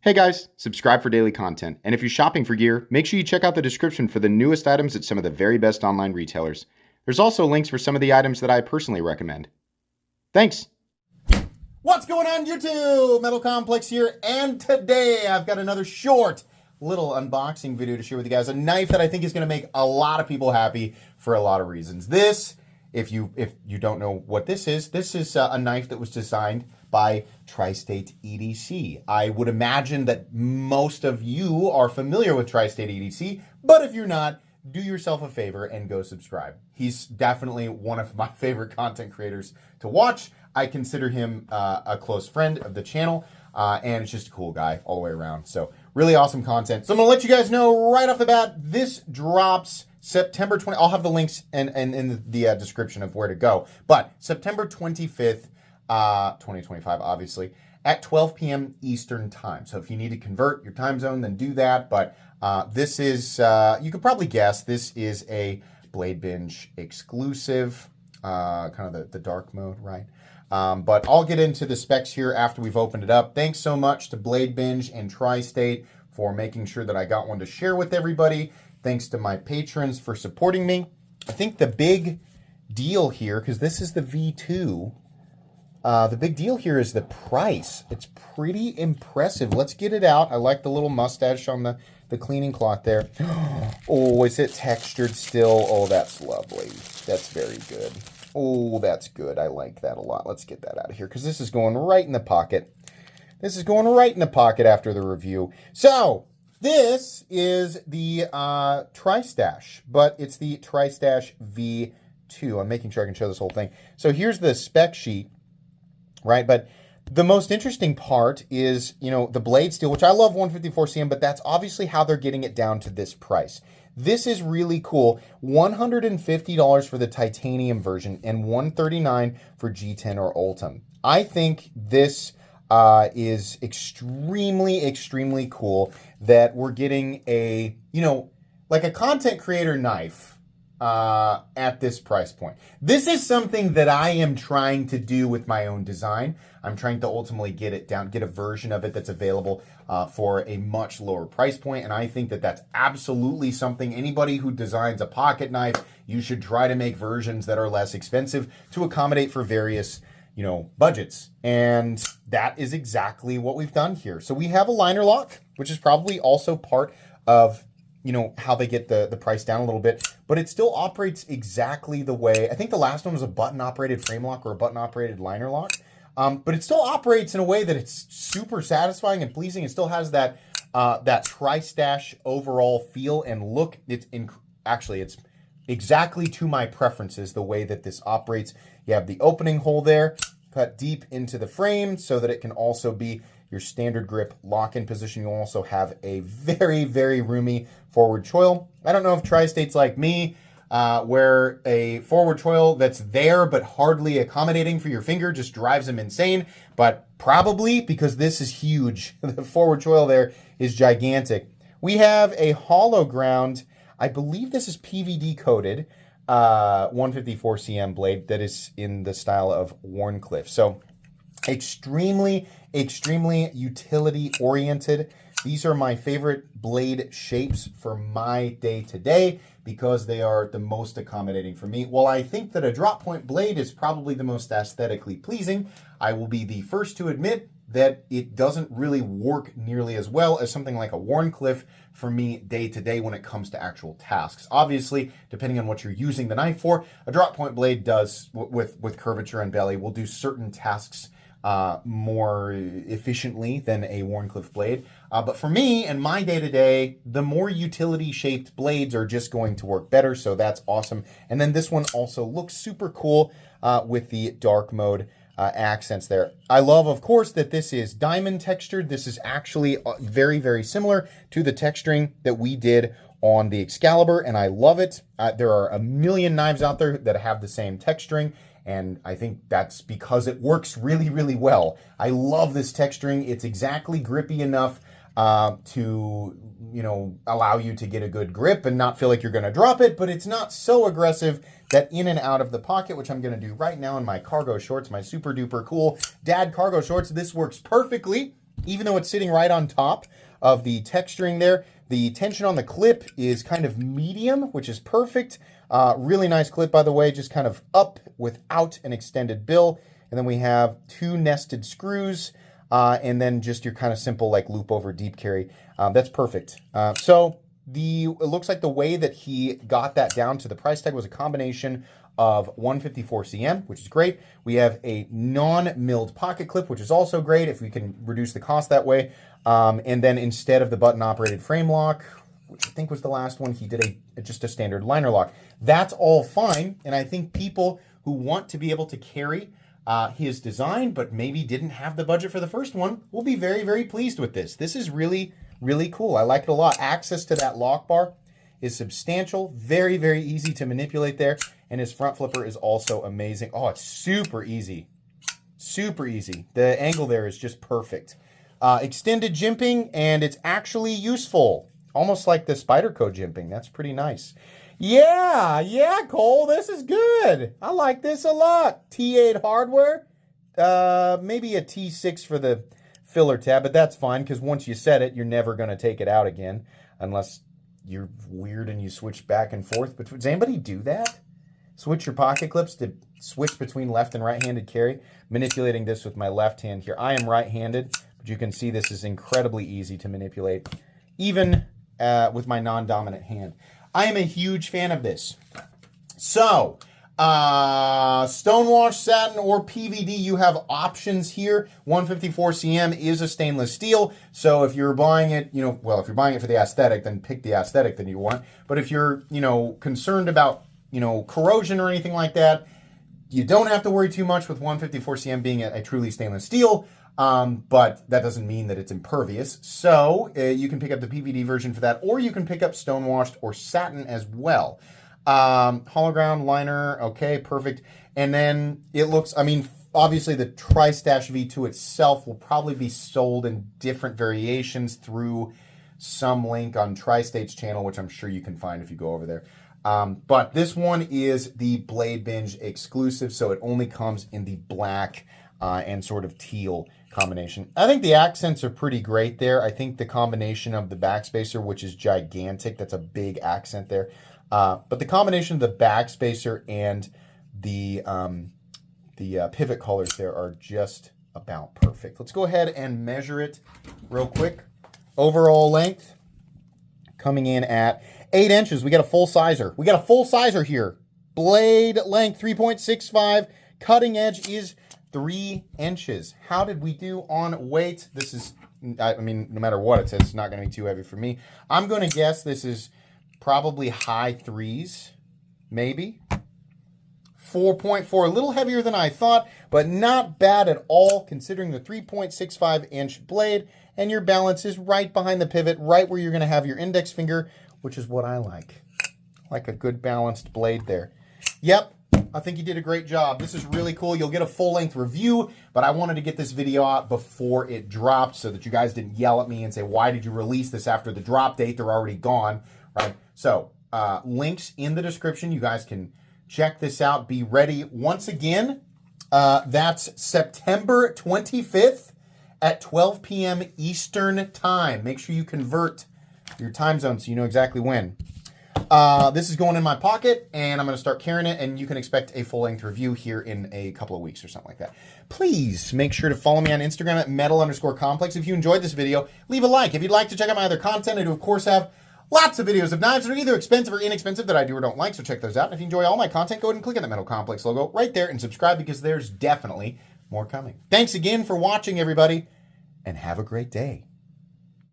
Hey guys, subscribe for daily content. And if you're shopping for gear, make sure you check out the description for the newest items at some of the very best online retailers. There's also links for some of the items that I personally recommend. Thanks! What's going on YouTube? Metal Complex here, and today I've got another short little unboxing video to share with you guys. A knife that I think is going to make a lot of people happy for a lot of reasons. This, if you don't know what this is a knife that was designed by Tristate EDC. I would imagine that most of you are familiar with Tristate EDC, but if you're not, do yourself a favor and go subscribe. He's definitely one of my favorite content creators to watch. I consider him a close friend of the channel, and it's just a cool guy all the way around. So really awesome content. So I'm gonna let you guys know right off the bat, this drops September 20th. I'll have the links in the description of where to go. But September 25th, 2025, obviously, at 12 p.m. Eastern time. So if you need to convert your time zone, then do that. But this is, you could probably guess, this is a Bladebinge exclusive, kind of the dark mode, right? But I'll get into the specs here after we've opened it up. Thanks so much to Bladebinge and Tristate for making sure that I got one to share with everybody. Thanks to my patrons for supporting me. I think the big deal here, because this is the V2, the big deal here is the price. It's pretty impressive. Let's get it out. I like the little mustache on the cleaning cloth there. Oh, is it textured still? Oh, that's lovely. That's very good. Oh, that's good. I like that a lot. Let's get that out of here because this is going right in the pocket. This is going right in the pocket after the review. So this is the Tristache, but it's the Tristache V2. I'm making sure I can show this whole thing. So here's the spec sheet. Right, but the most interesting part is, you know, the blade steel, which I love 154 cm, but that's obviously how they're getting it down to this price. This is really cool. $150 for the titanium version and $139 for G10 or Ultim. I think this is extremely cool that we're getting a, you know, like a content creator knife at this price point. This is something that I am trying to do with my own design. I'm trying to ultimately get it down, get a version of it that's available for a much lower price point. And I think that that's absolutely something anybody who designs a pocket knife, you should try to make versions that are less expensive to accommodate for various, you know, budgets. And that is exactly what we've done here. So we have a liner lock, which is probably also part of, you know, how they get the price down a little bit, but it still operates exactly the way, I think the last one was a button operated frame lock or a button operated liner lock. But it still operates in a way that it's super satisfying and pleasing. It still has that, that Tristache overall feel and look. Actually, it's exactly to my preferences, the way that this operates. You have the opening hole there, cut deep into the frame so that it can also be your standard grip lock-in position. You'll also have a very roomy forward choil. I don't know if Tristate's like me, where a forward choil that's there but hardly accommodating for your finger just drives them insane, but probably because this is huge. The forward choil there is gigantic. We have a hollow ground, I believe this is PVD coated, 154 cm blade that is in the style of Wharncliffe. So extremely utility oriented. These are my favorite blade shapes for my day-to-day because they are the most accommodating for me. While I think that a drop point blade is probably the most aesthetically pleasing, I will be the first to admit that it doesn't really work nearly as well as something like a Wharncliffe for me day-to-day when it comes to actual tasks. Obviously, depending on what you're using the knife for, a drop point blade does, with curvature and belly, will do certain tasks more efficiently than a Wharncliffe blade. But for me and my day-to-day, the more utility-shaped blades are just going to work better, so that's awesome. And then this one also looks super cool with the dark mode accents there. I love, of course, that this is diamond textured. This is actually very similar to the texturing that we did on the Excalibur, and I love it. There are a million knives out there that have the same texturing, and I think that's because it works really well. I love this texturing. It's exactly grippy enough to, you know, allow you to get a good grip and not feel like you're going to drop it, but it's not so aggressive that in and out of the pocket, which I'm going to do right now in my cargo shorts, my super duper cool dad cargo shorts, this works perfectly even though it's sitting right on top of the texturing there, the tension on the clip is kind of medium, which is perfect. Really nice clip, by the way, just kind of up without an extended bill. And then we have 2 nested screws, and then just your kind of simple like loop over deep carry. That's perfect. So it looks like the way that he got that down to the price tag was a combination of 154 cm, which is great. We have a non-milled pocket clip, which is also great if we can reduce the cost that way. And then instead of the button-operated frame lock, which I think was the last one, he did just a standard liner lock. That's all fine, and I think people who want to be able to carry his design, but maybe didn't have the budget for the first one, will be very, very pleased with this. This is really, really cool. I like it a lot. Access to that lock bar is substantial, very, very easy to manipulate there, and his front flipper is also amazing. Oh, it's super easy. Super easy. The angle there is just perfect. Extended jimping, and it's actually useful. Almost like the Spyderco jimping. That's pretty nice. Yeah, Cole, this is good. I like this a lot. T8 hardware. Maybe a T6 for the filler tab, but that's fine because once you set it, you're never going to take it out again unless you're weird and you switch back and forth. But does anybody do that? Switch your pocket clips to switch between left and right-handed carry. Manipulating this with my left hand here. I am right-handed, but you can see this is incredibly easy to manipulate, even with my non-dominant hand. I am a huge fan of this. So, stonewash, satin, or PVD, you have options here. 154 cm is a stainless steel, so if you're buying it, if you're buying it for the aesthetic, then pick the aesthetic that you want. But if you're, concerned about, corrosion or anything like that, you don't have to worry too much with 154 cm being a truly stainless steel. But that doesn't mean that it's impervious. So you can pick up the PVD version for that, or you can pick up stonewashed or satin as well. Hollow ground liner, okay, perfect. And then it looks, obviously the Tristache V2 itself will probably be sold in different variations through some link on Tristate's channel, which I'm sure you can find if you go over there. But this one is the Bladebinge exclusive, so it only comes in the black and sort of teal combination. I think the accents are pretty great there. I think the combination of the backspacer, which is gigantic, that's a big accent there. But the combination of the backspacer and the pivot colors there are just about perfect. Let's go ahead and measure it real quick. Overall length coming in at 8 inches. We got a full sizer. We got a full sizer here. Blade length 3.65. Cutting edge is 3 inches. How did we do on weight? This is, no matter what it says, it's not going to be too heavy for me. I'm going to guess this is probably high 3s, maybe. 4.4, a little heavier than I thought, but not bad at all considering the 3.65 inch blade, and your balance is right behind the pivot, right where you're going to have your index finger, which is what I like. Like a good balanced blade there. Yep. I think you did a great job. This is really cool. You'll get a full-length review, but I wanted to get this video out before it dropped so that you guys didn't yell at me and say, why did you release this after the drop date? They're already gone, right? So, links in the description. You guys can check this out. Be ready. Once again, that's September 25th at 12 p.m. Eastern Time. Make sure you convert your time zone so you know exactly when. This is going in my pocket, and I'm going to start carrying it, and you can expect a full-length review here in a couple of weeks or something like that. Please make sure to follow me on Instagram at metal_complex. If you enjoyed this video, leave a like. If you'd like to check out my other content, I do, of course, have lots of videos of knives that are either expensive or inexpensive that I do or don't like, so check those out. And if you enjoy all my content, go ahead and click on the Metal Complex logo right there and subscribe because there's definitely more coming. Thanks again for watching, everybody, and have a great day.